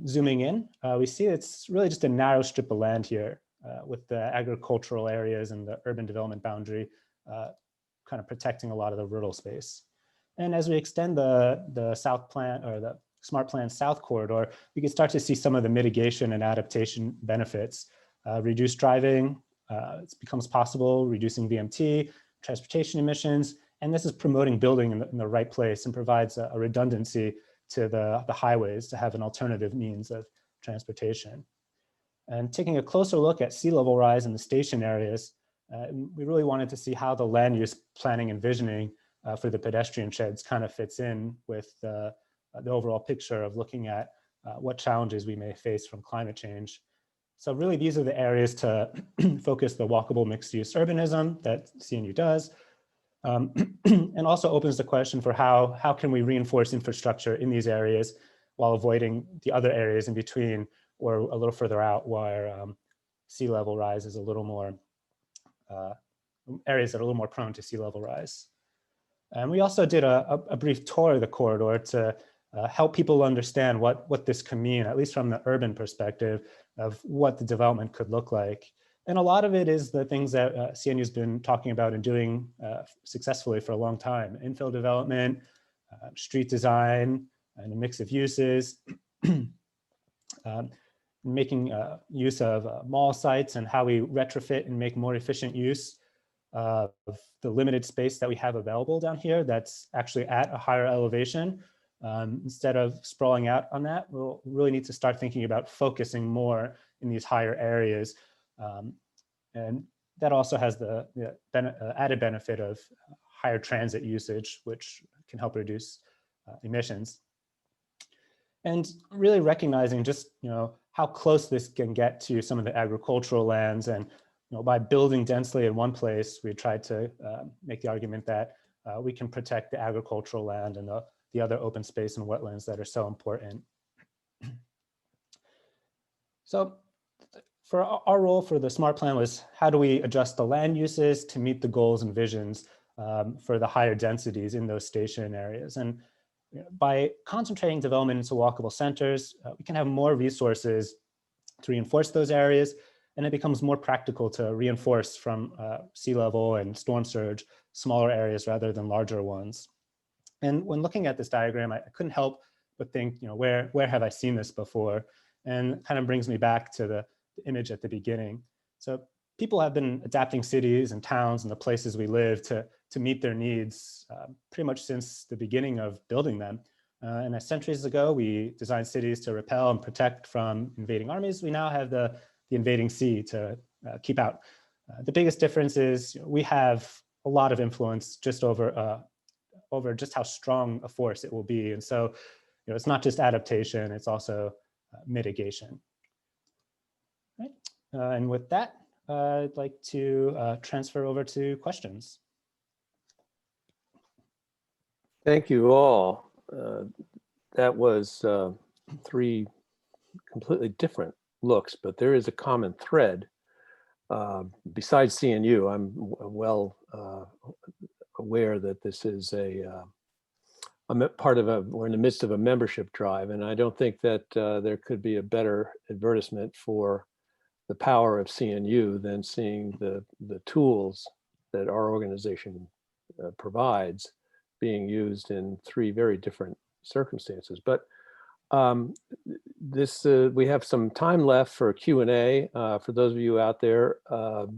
Zooming in, we see it's really just a narrow strip of land here with the agricultural areas and the urban development boundary kind of protecting a lot of the rural space. And as we extend the South Plan or the Smart Plan South Corridor, we can start to see some of the mitigation and adaptation benefits. Reduced driving, it becomes possible, reducing VMT, transportation emissions, and this is promoting building in the right place and provides a redundancy to the highways to have an alternative means of transportation. And taking a closer look at sea level rise in the station areas, we really wanted to see how the land use planning and visioning for the pedestrian sheds kind of fits in with the overall picture of looking at what challenges we may face from climate change. So really, these are the areas to focus the walkable mixed-use urbanism that CNU does, and also opens the question for how can we reinforce infrastructure in these areas while avoiding the other areas in between or a little further out where sea level rise is a little more, areas that are a little more prone to sea level rise. And we also did a brief tour of the corridor to help people understand what this could mean, at least from the urban perspective of what the development could look like. And a lot of it is the things that CNU's been talking about and doing successfully for a long time: infill development, street design, and a mix of uses, making use of mall sites and how we retrofit and make more efficient use of the limited space that we have available down here that's actually at a higher elevation. Instead of sprawling out on that, we'll really need to start thinking about focusing more in these higher areas. And that also has the added benefit of higher transit usage, which can help reduce emissions. And really recognizing just how close this can get to some of the agricultural lands. And by building densely in one place, we tried to make the argument that we can protect the agricultural land and the other open space and wetlands that are so important. So for our role for the SMART plan was, how do we adjust the land uses to meet the goals and visions for the higher densities in those station areas? And by concentrating development into walkable centers, we can have more resources to reinforce those areas, and it becomes more practical to reinforce from sea level and storm surge smaller areas rather than larger ones. And when looking at this diagram, I couldn't help but think, where have I seen this before? And it kind of brings me back to the image at the beginning. So people have been adapting cities and towns and the places we live to meet their needs pretty much since the beginning of building them. And as centuries ago, we designed cities to repel and protect from invading armies. We now have the invading sea to keep out. The biggest difference is we have a lot of influence just over just how strong a force it will be. And so, it's not just adaptation, it's also mitigation. Right? And with that, I'd like to transfer over to questions. Thank you all. That was 3 completely different looks, but there is a common thread. Besides CNU, I'm well aware that this is we're in the midst of a membership drive, and I don't think that there could be a better advertisement for the power of CNU than seeing the tools that our organization provides being used in 3 very different circumstances. But we have some time left for Q&A. For those of you out there,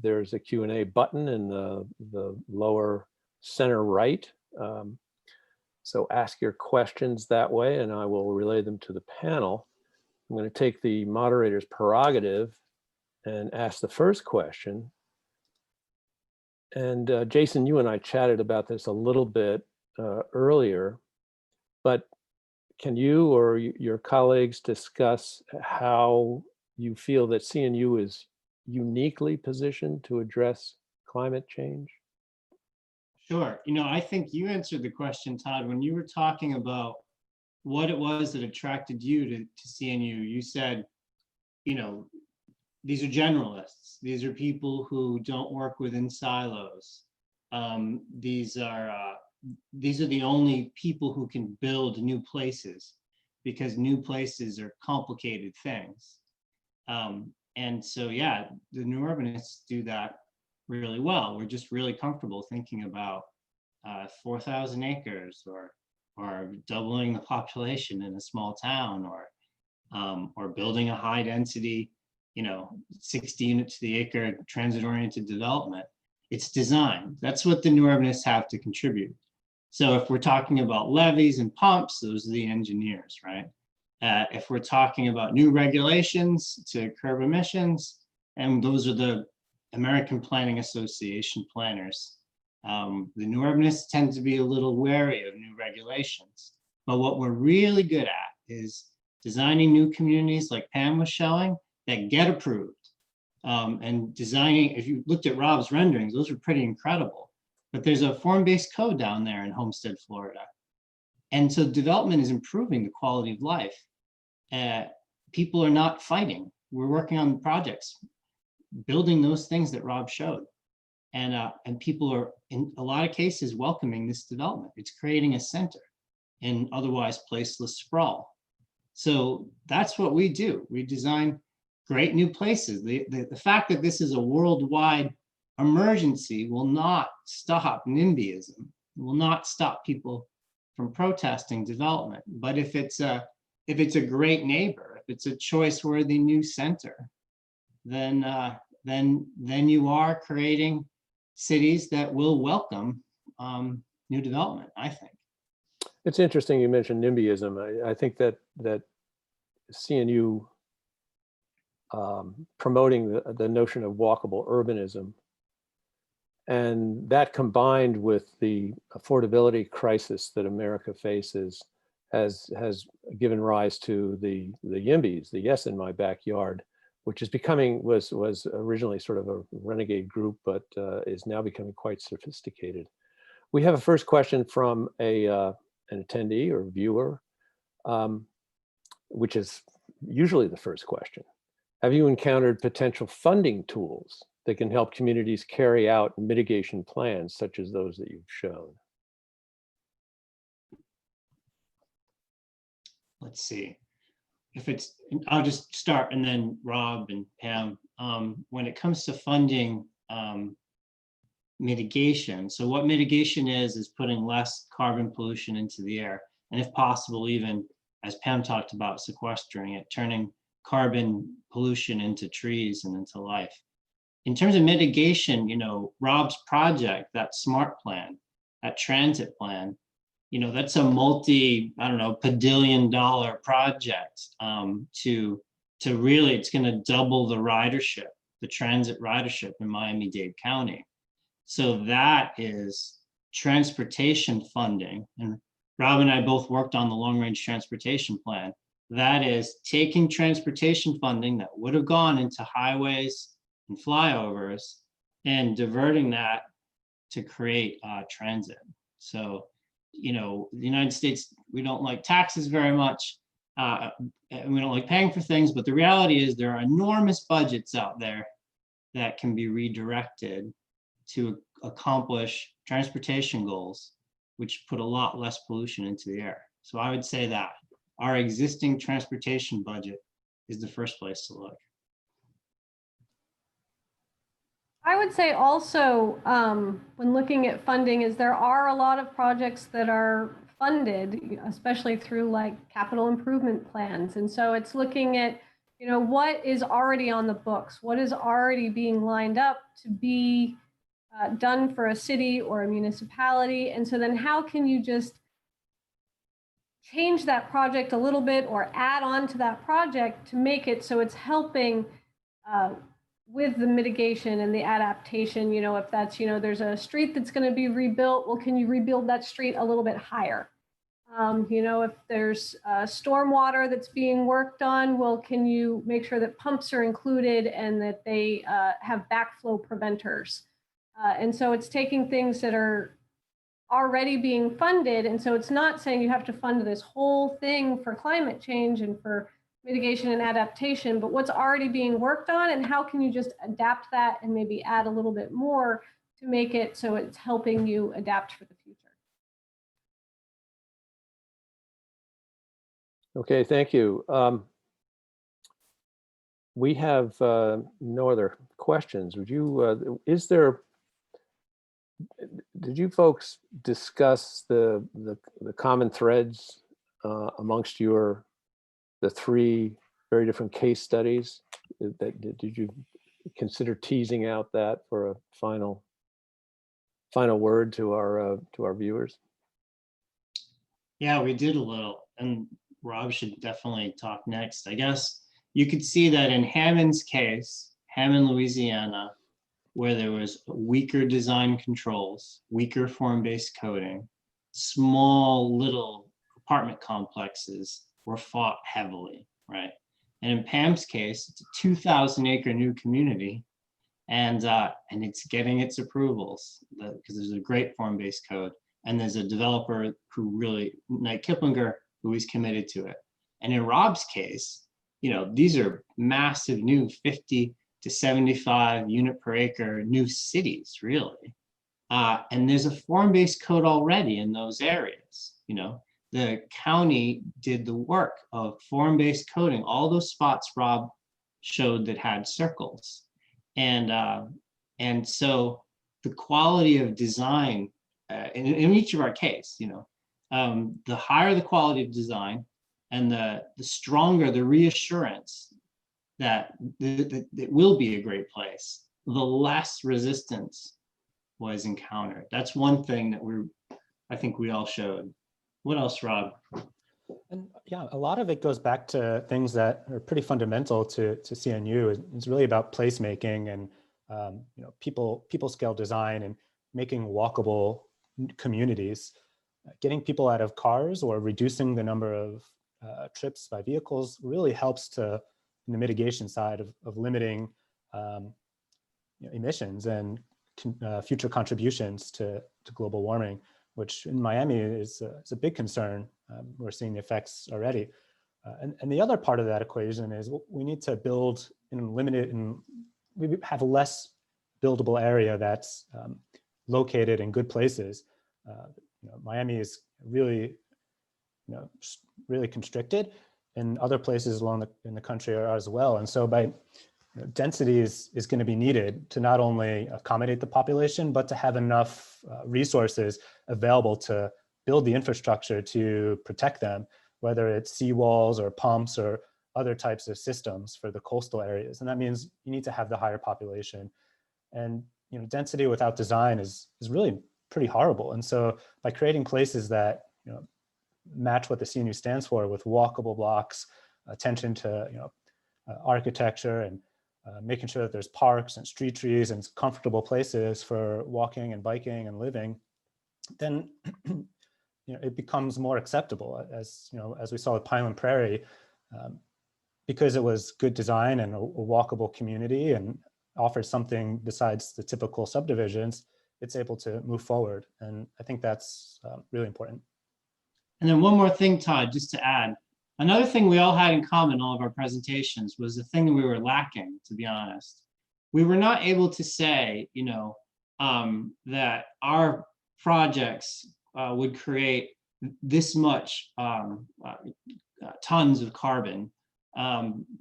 there's a Q&A button in the lower center right. So ask your questions that way, and I will relay them to the panel. I'm going to take the moderator's prerogative and ask the first question. And Jason, you and I chatted about this a little bit earlier, but can you or your colleagues discuss how you feel that CNU is uniquely positioned to address climate change? Sure. I think you answered the question, Todd, when you were talking about what it was that attracted you to CNU. You said, these are generalists. These are people who don't work within silos. These are the only people who can build new places, because new places are complicated things. And so, yeah, the new urbanists do that really well. We're just really comfortable thinking about 4,000 acres or doubling the population in a small town, or building a high density, 60 units to the acre transit oriented development. It's design. That's what the new urbanists have to contribute. So if we're talking about levees and pumps, those are the engineers, right? If we're talking about new regulations to curb emissions, and those are the American Planning Association planners. The new urbanists tend to be a little wary of new regulations. But what we're really good at is designing new communities like Pam was showing that get approved. And designing, if you looked at Rob's renderings, those are pretty incredible. But there's a form-based code down there in Homestead, Florida. And so development is improving the quality of life. People are not fighting. We're working on projects, building those things that Rob showed. And people are, in a lot of cases, welcoming this development. It's creating a center in otherwise placeless sprawl. So that's what we do. We design great new places. The fact that this is a worldwide emergency will not stop NIMBYism. It will not stop people from protesting development. But if it's a great neighbor, if it's a choice-worthy new center, then you are creating cities that will welcome new development, I think. It's interesting you mentioned NIMBYism. I think that CNU promoting the notion of walkable urbanism, and that combined with the affordability crisis that America faces has given rise to the YIMBYs, the Yes in My Backyard, which is was originally sort of a renegade group, but is now becoming quite sophisticated. We have a first question from an attendee or viewer, which is usually the first question. Have you encountered potential funding tools that can help communities carry out mitigation plans such as those that you've shown? Let's see. I'll just start, and then Rob and Pam. When it comes to funding mitigation, so what mitigation is putting less carbon pollution into the air, and if possible, even as Pam talked about, sequestering it, turning carbon pollution into trees and into life. In terms of mitigation, Rob's project, that SMART plan, that transit plan, that's a $padillion project to really, it's going to double the ridership, the transit ridership in Miami-Dade County. So that is transportation funding. And Rob and I both worked on the long-range transportation plan. That is taking transportation funding that would have gone into highways and flyovers and diverting that to create transit. So, the United States, we don't like taxes very much, and we don't like paying for things, but the reality is there are enormous budgets out there that can be redirected to accomplish transportation goals, which put a lot less pollution into the air. So I would say that our existing transportation budget is the first place to look. I would say also, when looking at funding, is there are a lot of projects that are funded, especially through like capital improvement plans. And so it's looking at, what is already on the books, what is already being lined up to be done for a city or a municipality. And so then how can you just change that project a little bit or add on to that project to make it so it's helping with the mitigation and the adaptation. If that's, there's a street that's going to be rebuilt, well, can you rebuild that street a little bit higher? If there's stormwater that's being worked on, well, can you make sure that pumps are included and that they have backflow preventers? And so it's taking things that are already being funded. And so it's not saying you have to fund this whole thing for climate change and for mitigation and adaptation, but what's already being worked on and how can you just adapt that and maybe add a little bit more to make it so it's helping you adapt for the future. Okay, thank you. We have no other questions. Would you, did you folks discuss the common threads amongst the three very different case studies? Did you consider teasing out that for a final final word to our viewers? Yeah, we did a little, and Rob should definitely talk next. I guess you could see that in Hammond's case, Hammond, Louisiana, where there was weaker design controls, weaker form-based coding, small little apartment complexes were fought heavily, right? And in Pam's case, it's a 2,000-acre new community, and it's getting its approvals because there's a great form-based code, and there's a developer who really, Knight Kiplinger, who is committed to it. And in Rob's case, you know, these are massive new 50 to 75 unit per acre new cities, really. And there's a form-based code already in those areas. You know, the county did the work of form-based coding, all those spots Rob showed that had circles. And so the quality of design in each of our case, you know, the higher the quality of design and the stronger the reassurance that it will be a great place, the less resistance was encountered. That's one thing that I think we all showed. What else, Rob? And yeah, a lot of it goes back to things that are pretty fundamental to CNU. It's really about placemaking and you know, people scale design and making walkable communities, getting people out of cars or reducing the number of trips by vehicles really helps to in the mitigation side of limiting you know, emissions and future contributions to global warming, which in Miami is a big concern. We're seeing the effects already. And the other part of that equation is we need to build in limited, and we have less buildable area that's located in good places. You know, Miami is really, you know, really constricted, and other places in the country are as well. And so by you know, density is going to be needed to not only accommodate the population, but to have enough resources available to build the infrastructure to protect them, whether it's seawalls or pumps or other types of systems for the coastal areas. And that means you need to have the higher population. And you know, density without design is really pretty horrible. And so by creating places that you know, match what the CNU stands for with walkable blocks, attention to you know, architecture, and making sure that there's parks and street trees and comfortable places for walking and biking and living, then you know, it becomes more acceptable, as you know, as we saw with Pineland Prairie, because it was good design and a walkable community and offers something besides the typical subdivisions. It's able to move forward, and I think that's really important. And then one more thing, Todd, just to add, another thing we all had in common, all of our presentations, was the thing that we were lacking, to be honest. We were not able to say, you know, that our projects would create this much tons of carbon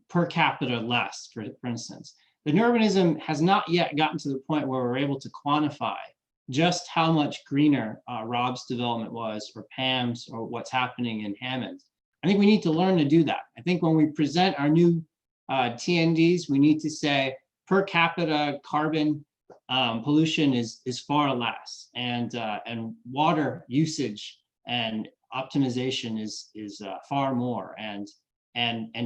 per capita less, for instance. The urbanism has not yet gotten to the point where we're able to quantify just how much greener Rob's development was, or Pam's, or what's happening in Hammond. I think we need to learn to do that. I think when we present our new TNDs, we need to say per capita carbon pollution is far less, and water usage and optimization is far more, and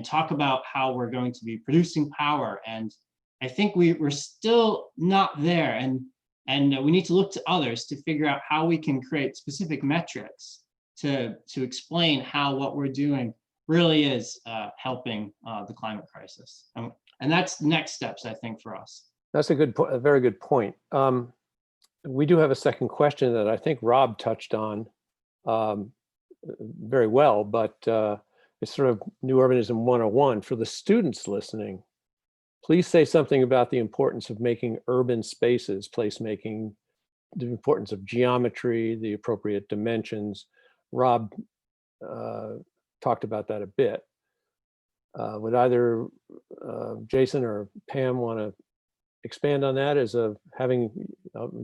talk about how we're going to be producing power. And I think we're still not there, and we need to look to others to figure out how we can create specific metrics to explain how what we're doing really is helping the climate crisis. And that's next steps, I think, for us. That's a very good point. We do have a second question that I think Rob touched on very well, but it's sort of New Urbanism 101 for the students listening. Please say something about the importance of making urban spaces, placemaking, the importance of geometry, the appropriate dimensions. Rob talked about that a bit. Would either Jason or Pam want to expand on that as a having,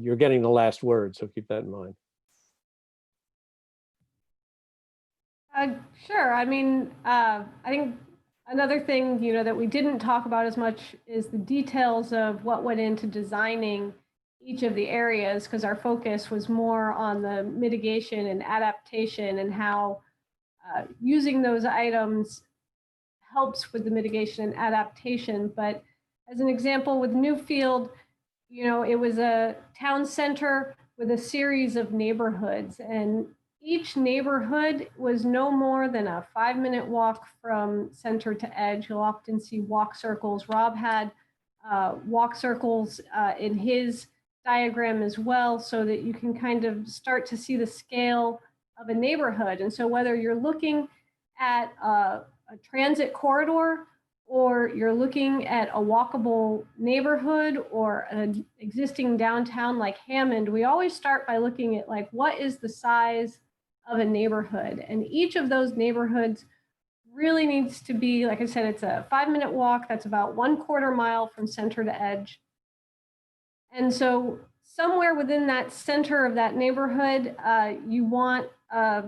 you're getting the last word, so keep that in mind. Sure. I mean, I think another thing, you know, that we didn't talk about as much is the details of what went into designing each of the areas, because our focus was more on the mitigation and adaptation and how using those items helps with the mitigation and adaptation. But as an example, with Newfield, it was a town center with a series of neighborhoods, and each neighborhood was no more than a 5-minute walk from center to edge. You'll often see walk circles. Rob had walk circles in his diagram as well, so that you can kind of start to see the scale of a neighborhood. And so whether you're looking at a transit corridor, or you're looking at a walkable neighborhood or an existing downtown like Hammond, we always start by looking at like, what is the size of a neighborhood? And each of those neighborhoods really needs to be, like I said, it's a 5-minute walk. That's about 1/4 mile from center to edge. And so somewhere within that center of that neighborhood, you want a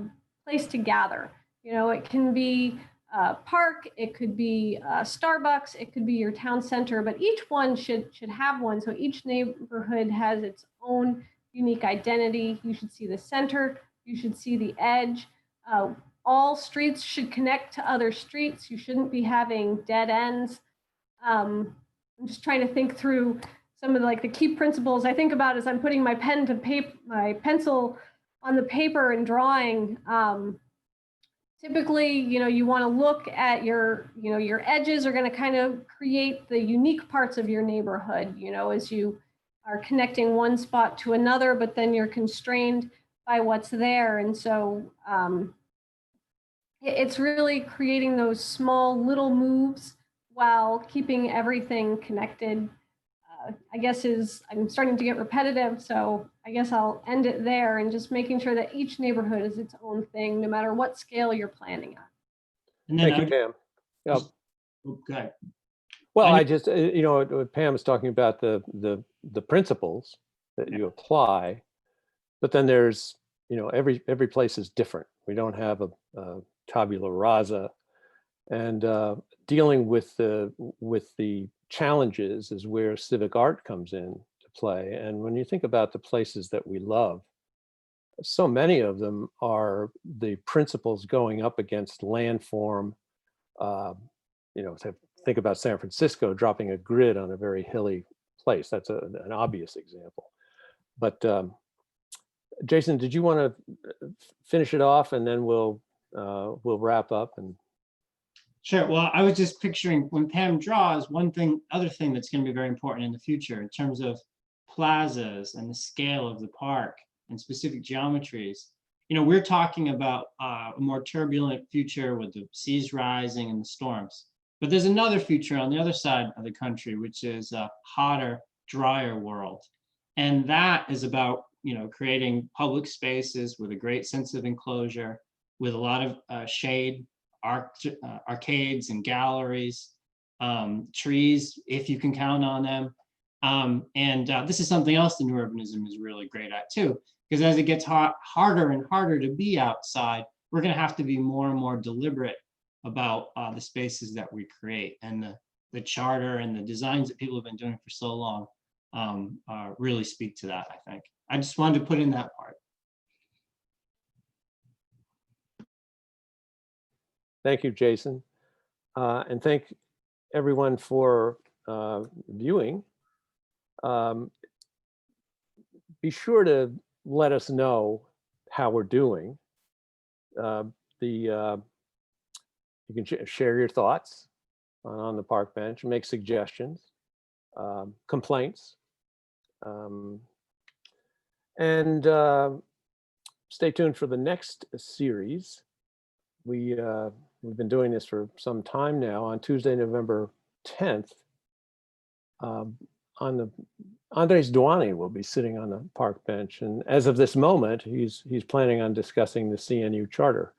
place to gather. It can be a park, it could be Starbucks, it could be your town center, but each one should have one. So each neighborhood has its own unique identity. You should see the center, you should see the edge. All streets should connect to other streets. You shouldn't be having dead ends. I'm just trying to think through some of the key principles I think about as I'm putting my pen to paper, my pencil on the paper and drawing. Typically, you want to look at your edges are going to kind of create the unique parts of your neighborhood, as you are connecting one spot to another, but then you're constrained by what's there. And so it's really creating those small little moves while keeping everything connected. I guess I'm starting to get repetitive, so I guess I'll end it there, and just making sure that each neighborhood is its own thing, no matter what scale you're planning at. And then Thank you, Pam. Yep. Okay. Well, I just, Pam was talking about the principles that you apply, but then there's, every place is different. We don't have a tabula rasa, and dealing with the challenges is where civic art comes in to play. And when you think about the places that we love, so many of them are the principles going up against landform. Think about San Francisco dropping a grid on a very hilly place. That's an obvious example. But Jason, did you want to finish it off, and then we'll wrap up? And Sure. Well, I was just picturing when Pam draws, other thing that's going to be very important in the future in terms of plazas and the scale of the park and specific geometries. We're talking about a more turbulent future with the seas rising and the storms. But there's another future on the other side of the country, which is a hotter, drier world. And that is about, creating public spaces with a great sense of enclosure, with a lot of shade, arcades and galleries, trees, if you can count on them. This is something else the new urbanism is really great at too, because as it gets harder and harder to be outside, we're going to have to be more and more deliberate about the spaces that we create, and the charter and the designs that people have been doing for so long really speak to that, I think. I just wanted to put in that part. thank you, Jason. And thank everyone for viewing. Be sure to let us know how we're doing. You can share your thoughts on the park bench, make suggestions, complaints, and stay tuned for the next series. We've been doing this for some time now. On Tuesday, November 10th, Andres Douani will be sitting on the park bench, and as of this moment, he's planning on discussing the CNU charter,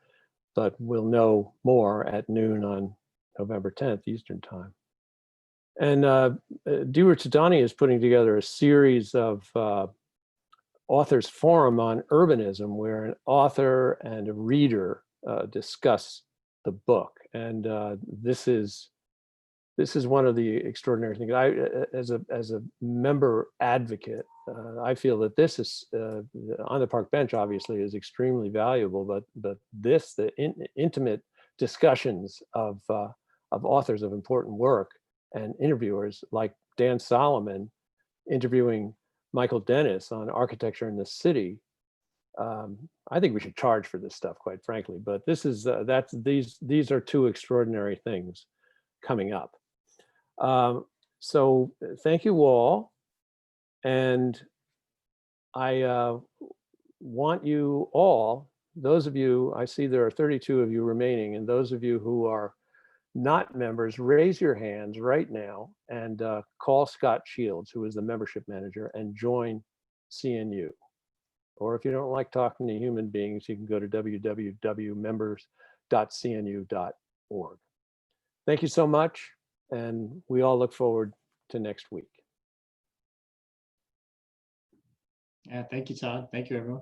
but we'll know more at noon on November 10th Eastern time. And Dewar Tadani is putting together a series of authors forum on urbanism, where an author and a reader discuss the book. And this is this is one of the extraordinary things. As a member advocate, I feel that this is on the park bench obviously is extremely valuable, but this, the intimate discussions of authors of important work and interviewers like Dan Solomon interviewing Michael Dennis on architecture in the city. I think we should charge for this stuff, quite frankly, but this is these are two extraordinary things coming up. So thank you all. And I want you all, those of you, I see there are 32 of you remaining, and those of you who are not members, raise your hands right now and call Scott Shields, who is the membership manager, and join CNU. Or if you don't like talking to human beings, you can go to www.members.cnu.org. Thank you so much. And we all look forward to next week. Yeah, thank you, Todd. Thank you, everyone.